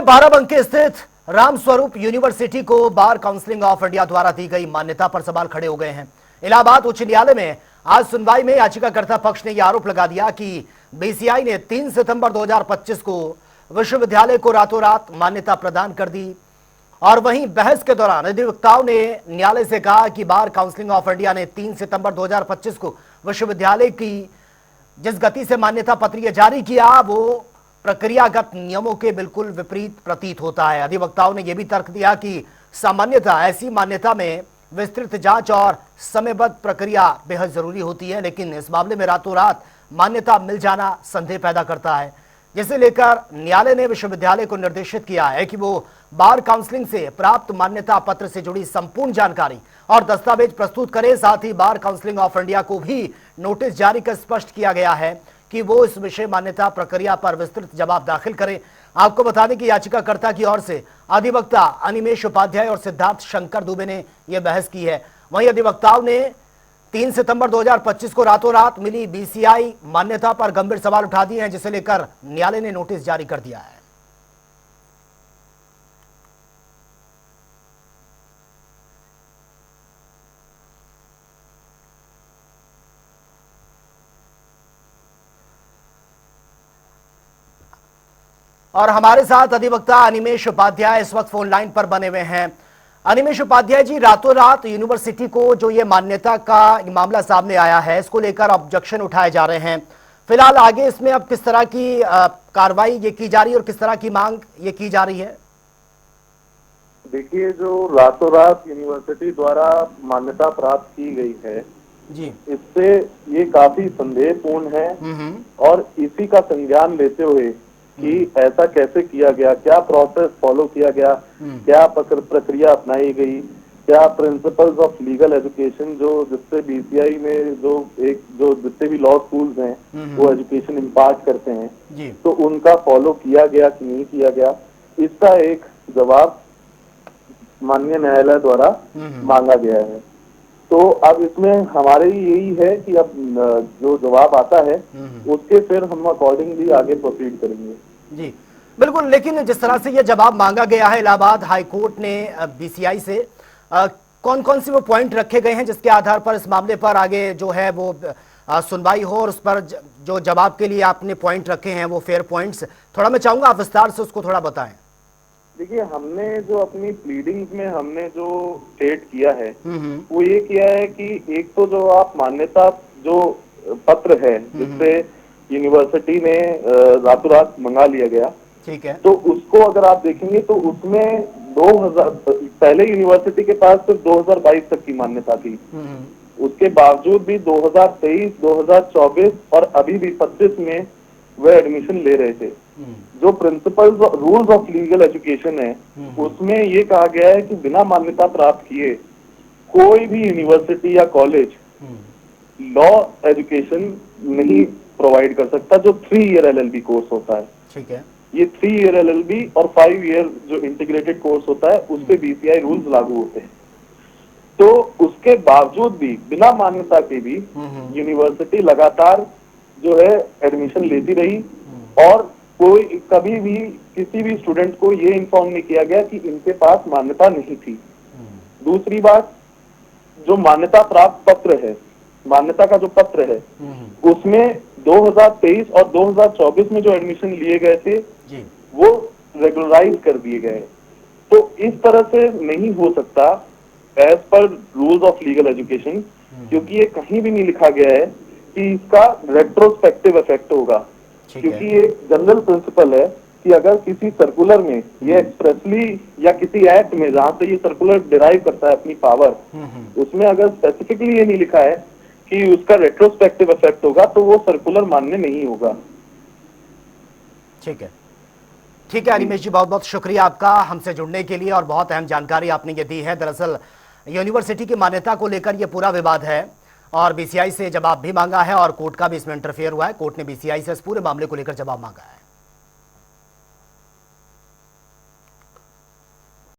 बाराबंकी स्थित रामस्वरूप यूनिवर्सिटी को bar council of India द्वारा दी गई मान्यता पर सवाल खड़े हो गए हैं। इलाहाबाद उच्च न्यायालय में आज सुनवाई में याचिकाकर्ता पक्ष ने यह आरोप लगा दिया कि बीसीआई ने 3 सितंबर 2025 को विश्वविद्यालय को रातों रात मान्यता प्रदान कर दी। और वहीं बहस के दौरान अधिवक्ताओं ने न्यायालय से कहा कि बार काउंसिल ऑफ इंडिया ने 3 सितंबर 2025 को विश्वविद्यालय की जिस गति से मान्यता पत्र जारी किया वो प्रक्रियागत नियमों के बिल्कुल विपरीत प्रतीत होता है। अधिवक्ताओं ने यह भी तर्क दिया कि सामान्यतः ऐसी मान्यता में विस्तृत जांच और समयबद्ध प्रक्रिया बेहद जरूरी होती है, लेकिन इस मामले में रातों रात मान्यता मिल जाना संदेह पैदा करता है, जिसे लेकर न्यायालय ने विश्वविद्यालय को निर्देशित किया है कि वो बार काउंसिलिंग से प्राप्त मान्यता पत्र से जुड़ी संपूर्ण जानकारी और दस्तावेज प्रस्तुत करे। साथ ही बार काउंसिल ऑफ इंडिया को भी नोटिस जारी कर स्पष्ट किया गया है कि वो इस विषय मान्यता प्रक्रिया पर विस्तृत जवाब दाखिल करें। आपको बता दें कि याचिकाकर्ता की ओर से अधिवक्ता अनिमेश उपाध्याय और सिद्धार्थ शंकर दुबे ने यह बहस की है। वहीं अधिवक्ताओं ने 3 सितंबर 2025 को रातों रात मिली बीसीआई मान्यता पर गंभीर सवाल उठा दिए हैं, जिसे लेकर न्यायालय ने नोटिस जारी कर दिया है। और हमारे साथ अधिवक्ता अनिमेश उपाध्याय इस वक्त फोन लाइन पर बने हुए हैं। अनिमेश उपाध्याय जी, रातों रात यूनिवर्सिटी को जो ये मान्यता का मामला सामने आया है, इसको लेकर ऑब्जेक्शन उठाए जा रहे हैं। फिलहाल आगे इसमें अब किस तरह की कार्रवाई ये की जा रही है और किस तरह की मांग ये की जा रही है? देखिए, जो रातों रात यूनिवर्सिटी द्वारा मान्यता प्राप्त की गई है जी, इससे ये काफी संदेहपूर्ण है और इसी का संज्ञान लेते हुए कि ऐसा कैसे किया गया, क्या प्रोसेस फॉलो किया गया, क्या प्रक्रिया अपनाई गई, क्या प्रिंसिपल्स ऑफ लीगल एजुकेशन जो जिससे बीसीआई में जो जितने भी लॉ स्कूल्स हैं वो एजुकेशन इम्पार्ट करते हैं तो उनका फॉलो किया गया कि नहीं किया गया, इसका एक जवाब माननीय न्यायालय द्वारा मांगा गया है। तो अब इसमें हमारे यही है कि अब जो जवाब आता है उसके फिर हम अकॉर्डिंगली आगे प्रोसीड करेंगे। जी बिल्कुल, लेकिन जिस तरह से यह जवाब मांगा गया है इलाहाबाद हाई कोर्ट ने बीसीआई से, कौन कौन से वो पॉइंट रखे गए हैं जिसके आधार पर इस मामले पर आगे जो है वो सुनवाई हो और उस पर जो जवाब के लिए आपने पॉइंट रखे हैं वो फेयर पॉइंट्स, थोड़ा मैं चाहूंगा आप विस्तार से उसको थोड़ा बताएं। देखिए, हमने जो अपनी प्लीडिंग्स में हमने जो स्टेट किया है वो ये किया है कि एक तो जो आप मान्यता जो पत्र है जिससे यूनिवर्सिटी ने रातों रात मंगा लिया गया, ठीक है, तो उसको अगर आप देखेंगे तो उसमें 2000 पहले यूनिवर्सिटी के पास सिर्फ 2022 तक की मान्यता थी, उसके बावजूद भी 2023, 2024 और अभी भी 25 में वह एडमिशन ले रहे थे। जो principles rules of legal education है उसमें ये कहा गया है कि बिना मान्यता प्राप्त किए कोई भी यूनिवर्सिटी या कॉलेज लॉ एजुकेशन नहीं प्रोवाइड कर सकता, जो 3 ईयर एलएलबी कोर्स होता है। ठीक है, ये 3 ईयर एलएलबी और 5 ईयर जो इंटीग्रेटेड कोर्स होता है उस पे बीसीआई रूल्स लागू होते हैं। तो उसके बावजूद भी बिना मान्यता के भी यूनिवर्सिटी लगातार जो है एडमिशन लेती रही और कोई कभी भी किसी भी स्टूडेंट को ये इन्फॉर्म नहीं किया गया कि इनके पास मान्यता नहीं थी। दूसरी बात, जो मान्यता प्राप्त पत्र है, मान्यता का जो पत्र है उसमें 2023 और 2024 में जो एडमिशन लिए गए थे वो रेगुलराइज कर दिए गए। तो इस तरह से नहीं हो सकता as per rules of legal education, क्योंकि ये कहीं भी नहीं लिखा गया है कि इसका रेट्रोस्पेक्टिव इफेक्ट होगा, क्योंकि ये जनरल प्रिंसिपल है कि अगर किसी सर्कुलर में ये एक्सप्रेसली या किसी एक्ट में जहां से ये सर्कुलर डिराइव करता है अपनी पावर, उसमें अगर स्पेसिफिकली ये नहीं लिखा है कि उसका रेट्रोस्पेक्टिव इफेक्ट होगा तो वो सर्कुलर मान्य नहीं होगा। ठीक है, ठीक है अनिमेश जी, बहुत बहुत शुक्रिया आपका हमसे जुड़ने के लिए और बहुत अहम जानकारी आपने ये दी है। दरअसल यूनिवर्सिटी की मान्यता को लेकर ये पूरा विवाद है और बीसीआई से जवाब भी मांगा है और कोर्ट का भी इसमें इंटरफेयर हुआ है। कोर्ट ने बीसीआई से इस पूरे मामले को लेकर जवाब मांगा है।